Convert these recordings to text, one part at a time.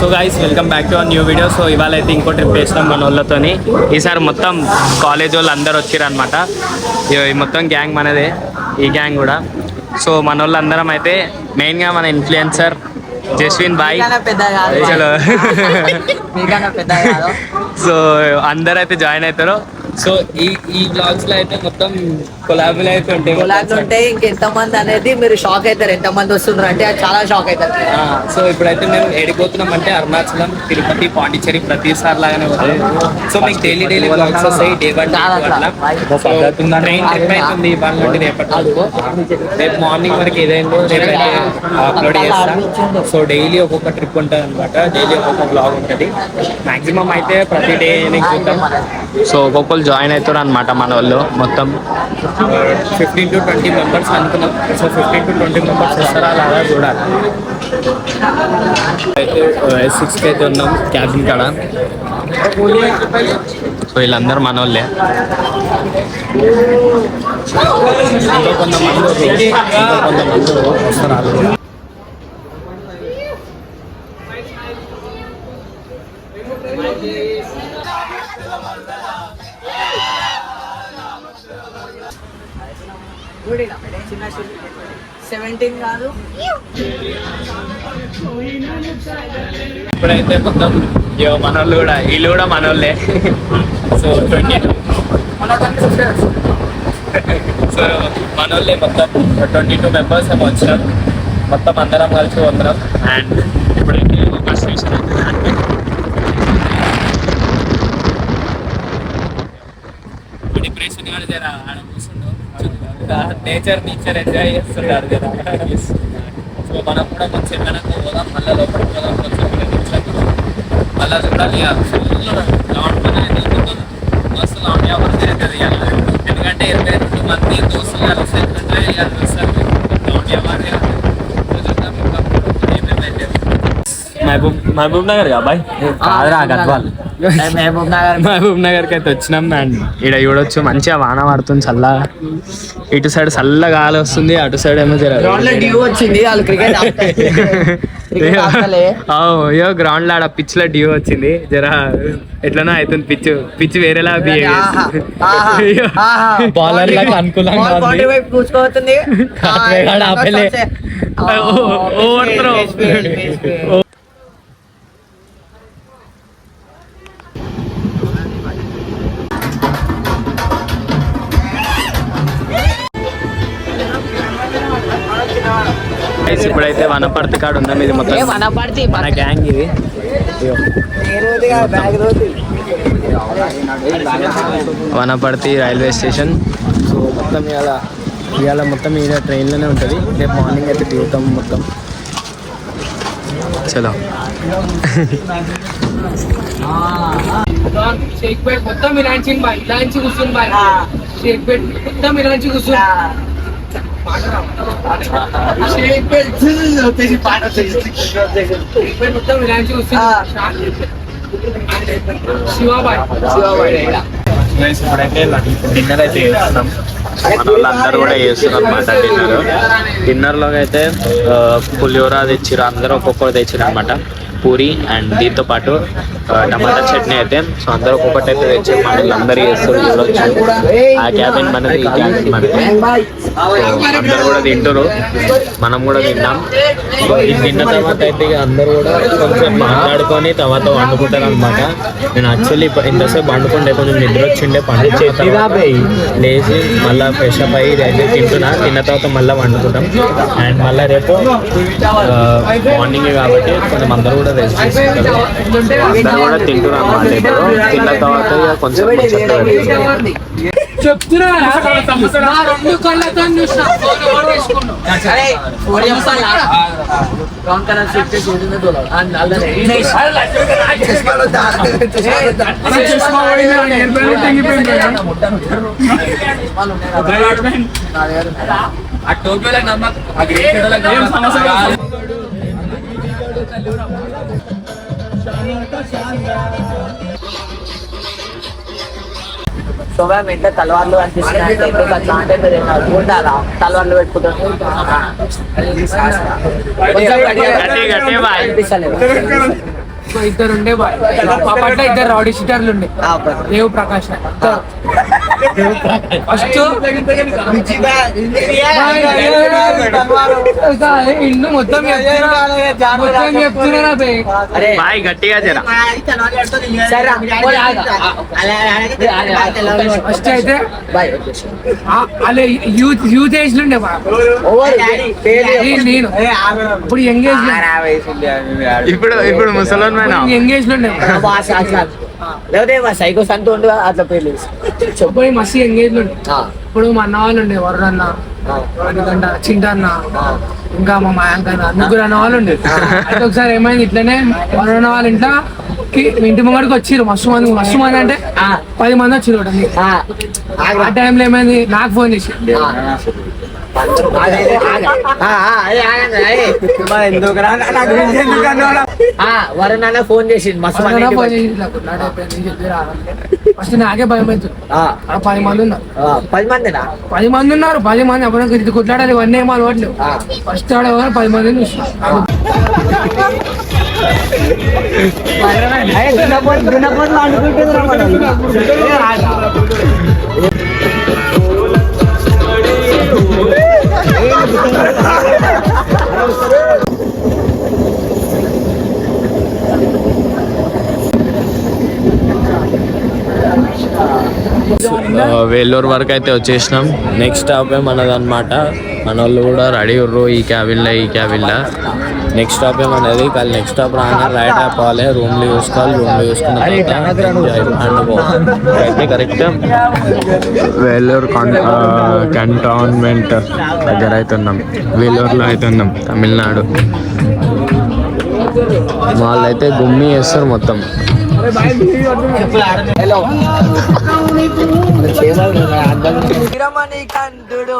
So guys welcome back to our new video. So ఇవాళ అయితే ఇంకో ట్రిప్ వేసినాం మన వాళ్ళతోని. ఈసారి మొత్తం కాలేజ్ వాళ్ళు అందరు వచ్చారనమాట. మొత్తం గ్యాంగ్ మనదే, ఈ గ్యాంగ్ కూడా. సో మన వాళ్ళు అందరం అయితే మెయిన్గా మన ఇన్ఫ్లుయెన్సర్ జస్విన్ బాయ్ చలో సో అందరు అయితే జాయిన్ అవుతారు. సో ఈ బ్లాగ్స్ లో అయితే మొత్తం కొలాబులు అయితే ఉంటాయి. ఇంకెంతమంది అనేది మీరు షాక్ అవుతారు, ఎంతమంది వస్తున్నారు అంటే అది చాలా షాక్ అవుతారు. సో ఇప్పుడైతే మేము ఏడిపోతున్నాం అంటే అరుణాచలం, తిరుపతి, పాండిచ్చేరి ప్రతిసారి లాగానే ఉంటుంది. సో మీకు డైలీ బ్లాగ్స్ వస్తాయి డే బై డే అట్లా. ట్రైన్ ట్రిప్ అవుతుంది ఇవాళ నుండి రేపటి వరకు. రేపు మార్నింగ్ వరకు ఏదైనా రేపైతే అప్లోడ్ చేస్తాం. సో డైలీ ఒక్కొక్క ట్రిప్ ఉంటుంది అనమాట, డైలీ ఒక్కొక్క బ్లాగ్ ఉంటుంది. మాక్సిమం అయితే ప్రతి డే చూద్దాం. సో ఒక్కొక్కరు జాయిన్ అవుతారు అనమాట మన వాళ్ళు. మొత్తం 15 to 20 మెంబర్స్ అనుకున్నాం. సో 15 to 20 మెంబర్స్ వస్తారా అలాగా చూడాలి. అయితే S6కి అయితే ఉన్నాం క్యాబిన్ కాడ. సో వీళ్ళందరూ మన వాళ్ళే. కొంతమంది వస్తారు. ఇప్పుడైతే మొత్తం మనోళ్ళు కూడా, వీళ్ళు కూడా మనోళ్ళే. సో 22 సో మనోళ్ళే మొత్తం 22 మెంబర్స్ ఏమో వచ్చినాం. మొత్తం అందరం కలిసి వస్తున్నాం. అండ్ ఇప్పుడైతే ఒక స్టేషన్ అయితే డిప్రెషన్ కానీ జర ఆడ కూర్చుంటాం, నేచర్ ఎంజాయ్ చేస్తున్నారు కదా. సో మనం కూడా కొంచెం వెనక్కి పోదాం, మళ్ళీ లోపలికి పోదాం. కొంచెం మళ్ళీ చూడాలి. లాంగ్ పని అయితే మస్తు లాంగ్ వ్యాపారం జరుగుతుంది. ఎందుకంటే 22 మంది దోస్తులు కలిసి ఎంజాయ్ చేయాలి చూస్తారు. లాంగ్ వ్యాపారం చూద్దాం. మహబూబ్ నగర్ కా బాయ్ కాదురా, గద్వాల్. మహబూబ్ నగర్కి అయితే వచ్చినాం. అండ్ ఇక్కడ చూడొచ్చు మంచిగా వాన పడుతుంది చల్లగా. ఇటు సైడ్ చల్ల గాలి వస్తుంది, అటు సైడ్ ఏమో అయ్యో గ్రౌండ్ లో ఆడ పిచ్ లో డ్యూ వచ్చింది. జర ఎట్లనో అవుతుంది పిచ్ వేరేలా బౌలర్ లకు అనుకూలంగా ఓవర్ త్రో. ఇప్పుడైతే వనపర్తి కాడ ఉన్నాం. ఇది మొత్తం మన గ్యాంగ్. ఇది వనపర్తి రైల్వే స్టేషన్. సో మొత్తం ఇవాళ మొత్తం మీద ట్రైన్లోనే ఉంటుంది. రేపు మార్నింగ్ అయితే దిగుతాం మొత్తం. చలో ఇప్పుడైతే డిన్నర్ అయితే చేస్తున్నాం. మన వాళ్ళందరూ కూడా చేస్తున్నారు అనమాట డిన్నర్ లో అయితే పులిహోర తెచ్చిరు, అందరూ ఒక్కొక్కరు తెచ్చిరు అనమాట. పూరి అండ్ దీంతో పాటు టమాటా చట్నీ అయితే. సో అందరూ ఒక్కొక్కటి అయితే తెచ్చారు. మన వాళ్ళందరూ చేస్తారు చూడొచ్చు. ఆ క్యాబిన్ మనది, ఈ క్యాబిన్ మనది. అందరూ కూడా తింటారు, మనం కూడా తిన్నాం. సో ఇది తిన్న తర్వాత అయితే అందరూ కూడా కొంచెం మాట్లాడుకొని తర్వాత వండుకుంటారు అనమాట. నేను యాక్చువల్లీ ఇంతసేపు వండుకుంటే కొంచెం నిద్ర వచ్చిండే, పండు లేచి మళ్ళీ ఫ్రెష్ అప్ అయ్యి అయితే తింటున్నా. తిన్న తర్వాత మళ్ళీ వండుకుంటాం. అండ్ మళ్ళీ రేపు మార్నింగ్ కాబట్టి కొంచెం అందరూ కూడా రెస్ట్ చేసుకుంటారు. అందరూ కూడా తింటున్నారు అన్నమాట. తిన్న తర్వాత కొంచెం చెప్తున్నా సో మేము ఇంట్లో తలవార్లు అనిపిస్తున్నాయి అట్లా అంటే మీరు ఉండాలా తలవార్లు పెట్టుకుంటారు ఇద్దరు ఉండే అప్పట్లో ఇద్దరు రౌడీ షీటర్లు ఉండే దేవు ప్రకాష్ ఫస్ట్ ఇల్లు మొత్తం చెప్తున్నా బాయ్ గట్టిగా జరా. ఫస్ట్ అయితే అలా యూత్ ఏజ్ లో ఉండే నేను ఇప్పుడు ఎంగేజ్ ఇప్పుడు ముసలోన్ ఎంగేజ్ లో ఉండే సైకో సంతూ ఉండు అట్లా పేర్లు చెప్పు మస్తు ఎంగేజ్ లో ఉండే ఇప్పుడు మా అన్న వాళ్ళు ఉండే వరుణ్ అన్న ఎందుకంట చింటన్న ఇంకా మా మయాంక్ అన్న ముగ్గురు అన్న వాళ్ళు ఉండే అయితే ఒకసారి ఏమైంది ఇట్లనే వరుణ్ అన్న వాళ్ళ ఇంట్లో ఇంటి ముంగడికి వచ్చిర్రు మస్తు మంది అంటే 10 మంది వచ్చిర్రు ఆ టైంలో ఏమైంది నాకు ఫోన్ చేసి వరుణ్ అన్న ఫోన్ చేసింది మస్తు ఫోన్ చేసి ఫస్ట్ నాకే భయం అవుతుంది 10 మంది ఉన్నారు 10 మందినా 10 మంది ఉన్నారు 10 మంది అప్పుడు ఇది కొట్లాడాలి ఇవన్నీ ఏమో అలవాట్లేవు ఫస్ట్ ఆడ 10 మందిని చూస్తున్నాను వేలూరు వరకు అయితే వచ్చేసినాం. నెక్స్ట్ స్టాప్ మనది అనమాట. మన వాళ్ళు కూడా రెడీ ఉర్రు ఈ క్యాబిన్లో నెక్స్ట్ స్టాప్ ఏమనేది కానీ నెక్స్ట్ స్టాప్ రాగానే రైట్ అయిపోవాలి. రూమ్లు చూసుకోవాలి. రూమ్లు చూసుకున్న అయితే కరెక్ట్ వేలూరు కంటోన్మెంట్ దగ్గర అయితే ఉన్నాం. వేలూరులో అయితే ఉన్నాం తమిళనాడు. వాళ్ళైతే గుమ్మి వేస్తారు మొత్తం. కంటుడు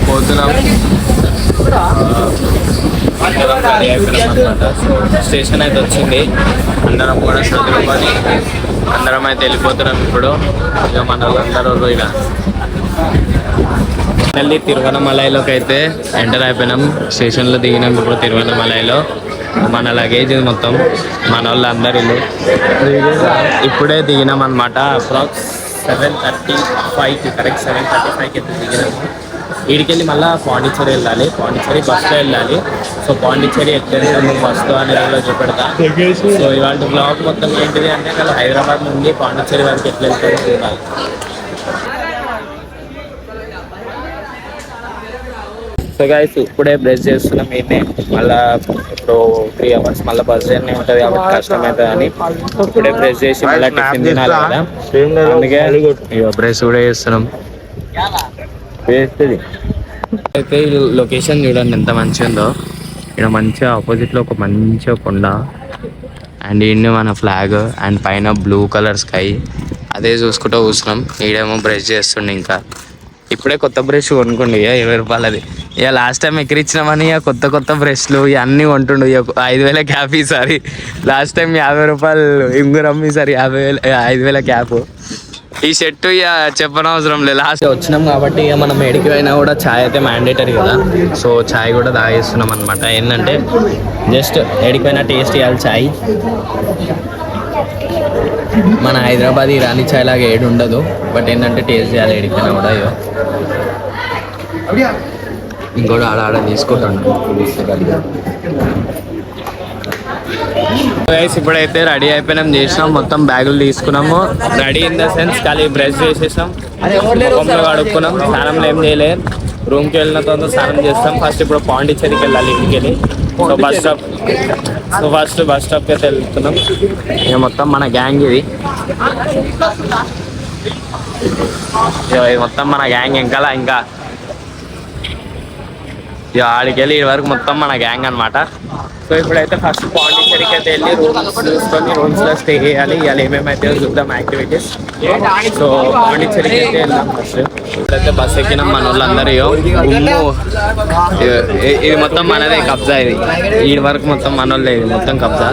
పోతున్నాం. స్టేషన్ అయితే వచ్చింది. అందరం కూడా చదువుకొని అందరం అయితే వెళ్ళిపోతున్నాం. ఇప్పుడు ఇక మన అందరూ ఇక మళ్ళీ తిరువనమలైలోకి అయితే ఎంటర్ అయిపోయినాం. స్టేషన్లో దిగినాం. ఇప్పుడు తిరువనమలైలో మన లగేజ్ మొత్తం మన వాళ్ళు అందరు ఇప్పుడే దిగినాం అనమాట. అప్రాక్స్ 7:35 కరెక్ట్ 7:35కి అయితే దిగినాము. వీడికెళ్ళి మళ్ళీ పాండిచ్చేరి వెళ్ళాలి. పాండిచ్చేరి బస్సులో వెళ్ళాలి. సో పాండిచ్చేరి ఎట్లా వెళ్తాము బస్సులో అనేది చూపెడతా. సో ఇవాళ బ్లాగ్ మొత్తం ఏంటిది అంటే అసలు హైదరాబాద్ నుండి పాండిచ్చేరి వరకు ఎట్లా వెళ్తామో చూడాలి. సో గైస్ ఇప్పుడే బ్రష్ చేస్తున్నాం. ఏంటి మళ్ళీ ఇప్పుడు 3 hours మళ్ళీ బస్ జర్నీ ఉంటుంది కాబట్టి కష్టం అవుతుంది అని ఇప్పుడే బ్రష్ చేసి మళ్ళీ టిఫిన్ తినాలి కదా. అందుకే బ్రష్ కూడా చేస్తున్నాం. వేస్తుంది అయితే ఈ లొకేషన్ చూడండి ఎంత మంచిగా ఉందో. ఇక్కడ మంచిగా ఆపోజిట్లో ఒక మంచిగా కొండ అండ్ ఇండి మన ఫ్లాగ్ అండ్ పైన బ్లూ కలర్ స్కై అదే చూసుకుంటూ కూర్చున్నాం. ఈడేమో బ్రష్ చేస్తుండే. ఇంకా ఇప్పుడే కొత్త బ్రష్ కొనుక్కోండి 20 రూపాయలది. ఇక లాస్ట్ టైం ఎక్కిరిచ్చినామని ఇక కొత్త బ్రష్లు ఇవన్నీ కొంటుండు. 5,000 క్యాప్ ఈసారి. లాస్ట్ టైం 50 రూపాయలు ఇంగురం ఈసారి 5,000 క్యాప్. ఈ షర్ట్ ఇక చెప్పనవసరం లేదు. లాస్ట్ వచ్చినాం కాబట్టి ఇక మనం ఎడికి అయినా కూడా ఛాయ్ అయితే మ్యాండేటరీ కదా. సో ఛాయ్ కూడా తాగేస్తున్నాం అనమాట. ఏంటంటే జస్ట్ ఎడికైనా టేస్ట్ చేయాలి ఛాయ్. మన హైదరాబాద్ ఇరానీ ఛాయ్ లాగా ఏడు ఉండదు. బట్ ఏంటంటే టేస్ట్ చేయాలి ఎడికైనా కూడా. ఇంకోటి ఆడ తీసుకుంటాను. ఇప్పుడైతే రెడీ అయిపోయినాం. చేసినాం మొత్తం బ్యాగులు తీసుకున్నాము. రెడీ ఇన్ ద సెన్స్ ఖాళీ బ్రష్ చేసేసాం. ముఖంలో కడుక్కున్నాం. స్నానంలో ఏం చేయలేదు. రూమ్కి వెళ్ళిన తర్వాత స్నానం చేస్తాం. ఫస్ట్ ఇప్పుడు పాండిచ్చేరికి వెళ్ళాలి ఇంటికి వెళ్ళి. సో ఫస్ట్ బస్ స్టాప్కి అయితే వెళ్తున్నాం. ఇక మొత్తం మన గ్యాంగ్ ఇది మొత్తం మన గ్యాంగ్ ఇంకా ఇక ఆడికి వెళ్ళి ఈ వరకు మొత్తం మన గ్యాంగ్ అనమాట. సో ఇప్పుడైతే ఫస్ట్ పాండిచ్చేరికి అయితే వెళ్ళి రూమ్స్ చూసుకొని రూమ్స్లో స్టే చేయాలి. ఇవాళ ఏమేమైతే చూద్దాం యాక్టివిటీస్. సో పాండిచ్చేరికి అయితే వెళ్దాం ఫస్ట్. ఇప్పుడైతే బస్ ఎక్కినాం మన వాళ్ళందరూ. ఉమ్ము ఇది మొత్తం మనదే కబ్జా. ఈ వరకు మొత్తం మన వాళ్ళే, ఇది మొత్తం కబ్జా.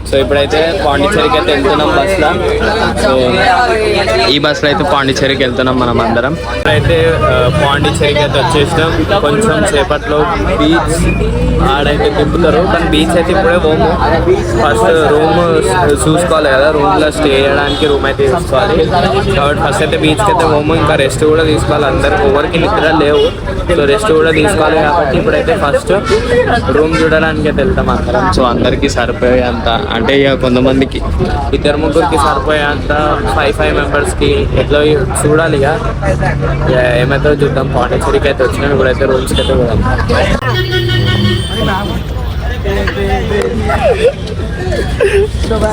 సో ఇప్పుడైతే పాండిచ్చేరికి అయితే వెళ్తున్నాం బస్లో. సో ఈ బస్లో అయితే పాండిచ్చేరికి వెళ్తున్నాం మనం అందరం. ఇప్పుడైతే పాండిచ్చేరికి అయితే వచ్చేసినాం. కొంచెం సేపట్లో బీచ్ ఆడైతే తిప్పుతారు, కానీ బీచ్ అయితే ఇప్పుడే పోము. ఫస్ట్ రూమ్ చూసుకోవాలి కదా, రూమ్లో స్టే చేయడానికి రూమ్ అయితే తీసుకోవాలి. కాబట్టి ఫస్ట్ అయితే బీచ్కి అయితే పోము. ఇంకా రెస్ట్ కూడా తీసుకోవాలి. అందరికి ఎవరికి నిద్ర లేవు, సో రెస్ట్ కూడా తీసుకోవాలి. కాబట్టి ఇప్పుడైతే ఫస్ట్ రూమ్ చూడడానికి అయితే వెళ్తాం అందరం. సో అందరికీ సరిపోయేంత, అంటే ఇక కొంతమందికి 2-3కి సరిపోయేంత 5 మెంబర్స్కి ఎట్లా చూడాలి. ఇక ఏమైతే చూద్దాం. పాండిచ్చేరికి అయితే వచ్చినాం. ఇప్పుడైతే రూమ్స్కి అయితే పోదాం.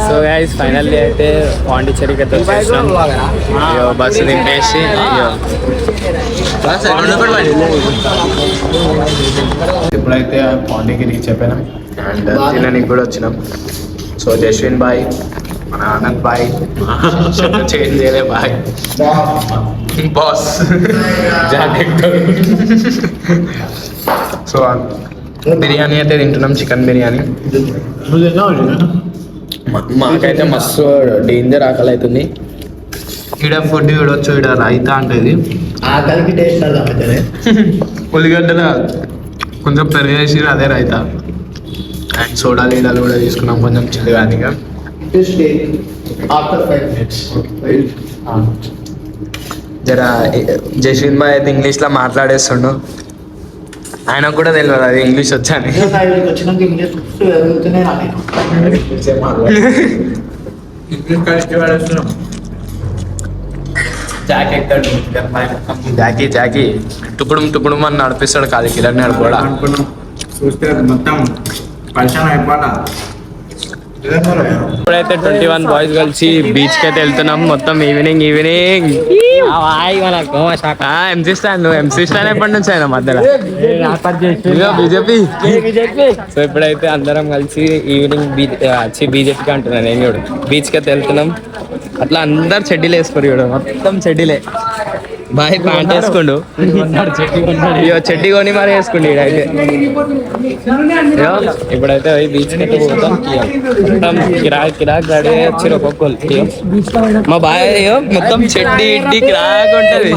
సో గైస్ ఫైనల్లీ అయితే పాండిచ్చేరికి అయితే వచ్చేసినాం. బస్సు దింపేసి ఇప్పుడైతే పాండికి రీచ్ అయిపోయినాం. అండ్ తినడానికి కూడా వచ్చినాం. సో జస్విన్ బాయ్, మన ఆనంద్ బాయ్, చేంజ్ చేయలే బాయ్, బాస్ సో బిర్యానీ అయితే తింటున్నాం, చికెన్ బిర్యానీ. మాకైతే మస్తు డేంజర్ ఆకలి అవుతుంది. ఈడ ఫుడ్ చూడొచ్చు. ఈడ రైతా అంటే ఇది ఆకలికి టేస్ట్ అర్థమవుతుంది. ఉల్లిగడ్డల కొంచెం పెరిగేసి అదే రైతా. అండ్ సోడా లీడాలు కూడా తీసుకున్నాం కొంచెం చిల్లిగానిగా. After 5 minutes. జరా జస్విన్ బాయ్ అయితే ఇంగ్లీష్లో మాట్లాడేస్తుండు. ఆయనకు కూడా తెలియదు అది ఇంగ్లీష్ వచ్చాను. వచ్చినాక ఇంగ్లీష్ చదువుతూనే రాలేదు. జాకీ జాకీ టుపుడు అని నడిపిస్తాడు. కాదు కిరణ్ నాడు కూడా చూస్తే మొత్తం పరిచయం అయిపోయినా. ఇప్పుడైతే 21 బాయ్స్ కలిసి బీచ్ కి అయితే వెళ్తున్నాం. మొత్తం ఈవినింగ్ ఎంసీ స్టాండ్ ఎప్పటి నుంచి అయినా మధ్యలో బీజేపీ. సో ఇప్పుడైతే అందరం కలిసి ఈవినింగ్ బీజేపీకి అంటున్నాను నేను చూడు బీచ్ కి అయితే వెళ్తున్నాం. అట్లా అందరు చెడ్డీలు వేసుకోరు చూడు, మొత్తం చెడ్డీలే. బాయ్ ప్యాంట్ వేసుకోండు, చెడ్డీ కొని మరి వేసుకోండి. ఇడైతే ఇప్పుడైతే బీచ్ కి పోతాం. మొత్తం కిరాక్ రెడీ వచ్చారు ఒక్కొక్కరు. మా బాయ్ మొత్తం చెడ్డీ ఇడ్డీ కిరాక్ ఉంటది.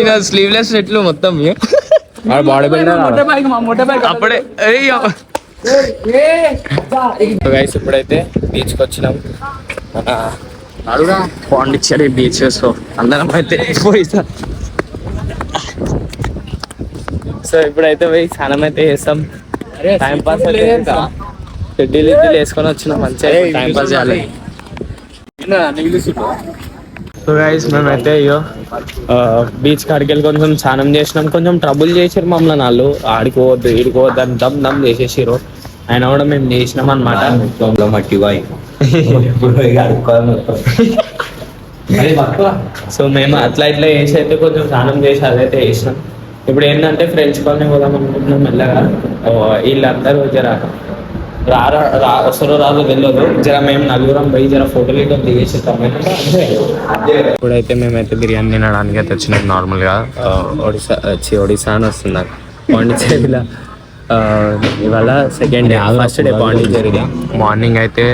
నా స్లీవ్లెస్ ఎట్లు మొత్తం బాడీ బిల్డర్ అప్పుడే. గైస్ ఇప్పుడైతే బీచ్ కి వచ్చినాం, పాండిచ్చేరి బీచ్. సో అందరం అయితే పోయిస్తాం. సో ఇప్పుడైతే పోయి స్నానం అయితే చేస్తాం. టైం పాస్ అయితే షెడ్యూల్ వేసుకొని వచ్చినాం, మంచిగా టైం పాస్ చేయాలి. సో గైస్ మేమైతే బీచ్ కాడికి వెళ్ళి కొంచెం స్నానం చేసినాం. కొంచెం ట్రబుల్ చేసారు మమ్మల్ని వాళ్ళు, ఆడుకోవద్దు ఈడుకోవద్దు అని దమ్ చేసేసారు. ఆయన కూడా మేము చేసినాం అనమాట. మట్టి బాయ్ సో మేము అట్లా ఇట్లా చేసి అయితే కొంచెం స్నానం చేసి అదైతే చేసినాం. ఇప్పుడు ఏంటంటే ఫ్రెండ్స్ కాలనీ పోదాం అనుకుంటున్నాం మెల్లగా. వీళ్ళందరూ జర వస్తారో రాదో తెలియదు. జర మేము నలుగురం పోయి జర ఫోటోలు ఇట్లా దిగేసేస్తాం. ఇప్పుడైతే మేమైతే బిర్యానీ తినడానికి అయితే వచ్చినాం. నార్మల్గా ఒడిశా అని వస్తున్నారు పాండిచ్చేరిలో. ఇవాళ సెకండ్ డే, ఫస్ట్ డే పాండిచ్చేరిగా. మార్నింగ్ అయితే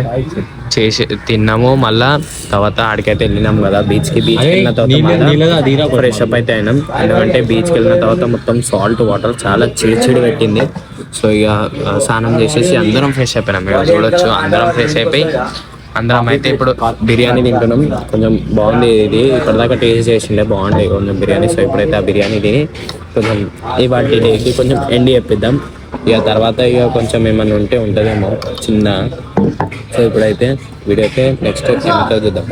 చేసి తిన్నాము, మళ్ళా తర్వాత ఆడికైతే వెళ్ళినాం కదా బీచ్కి. బీచ్కి వెళ్ళిన తర్వాత ఫ్రెష్ అప్ అయితే అయినాం. ఎందుకంటే బీచ్కి వెళ్ళిన తర్వాత మొత్తం సాల్ట్ వాటర్ చాలా చిడి పెట్టింది. సో ఇక స్నానం చేసేసి అందరం ఫ్రెష్ అయిపోయినాం. మేము చూడొచ్చు అందరం ఫ్రెష్ అయిపోయి అందరం అయితే ఇప్పుడు బిర్యానీ తింటున్నాం. కొంచెం బాగుంది ఇది, ఇప్పటిదాకా టేస్ట్ చేసిండే బాగుంది కొంచెం బిర్యానీ. సో ఇప్పుడైతే ఆ బిర్యానీ తిని కొంచెం ఈ వాటి డేకి కొంచెం ఎండి చెప్పిద్దాం. ఇక తర్వాత ఇక కొంచెం ఏమన్నా ఉంటుందేమో చిన్న. సో ఇప్పుడైతే వీడియో అయితే నెక్స్ట్ ఏమిటో చూద్దాం.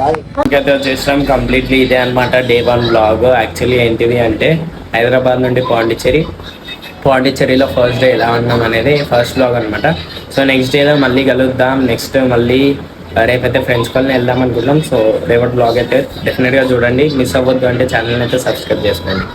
ఇంకైతే వచ్చేసాం కంప్లీట్లీ ఇదే అనమాట డే 1 బ్లాగ్. యాక్చువల్లీ ఏంటిది అంటే హైదరాబాద్ నుండి పాండిచ్చేరిలో ఫస్ట్ డే ఎలా ఉన్నాం అనేది ఫస్ట్ బ్లాగ్ అనమాట. సో నెక్స్ట్ డేలో మళ్ళీ కలుద్దాం. నెక్స్ట్ మళ్ళీ రేపైతే ఫ్రెండ్స్ కాలనీ వెళ్దాం అనుకుంటున్నాం. సో రేపటి బ్లాగ్ అయితే డెఫినెట్గా చూడండి. మిస్ అవ్వద్దు అంటే ఛానల్ని అయితే సబ్స్క్రైబ్ చేసుకోండి.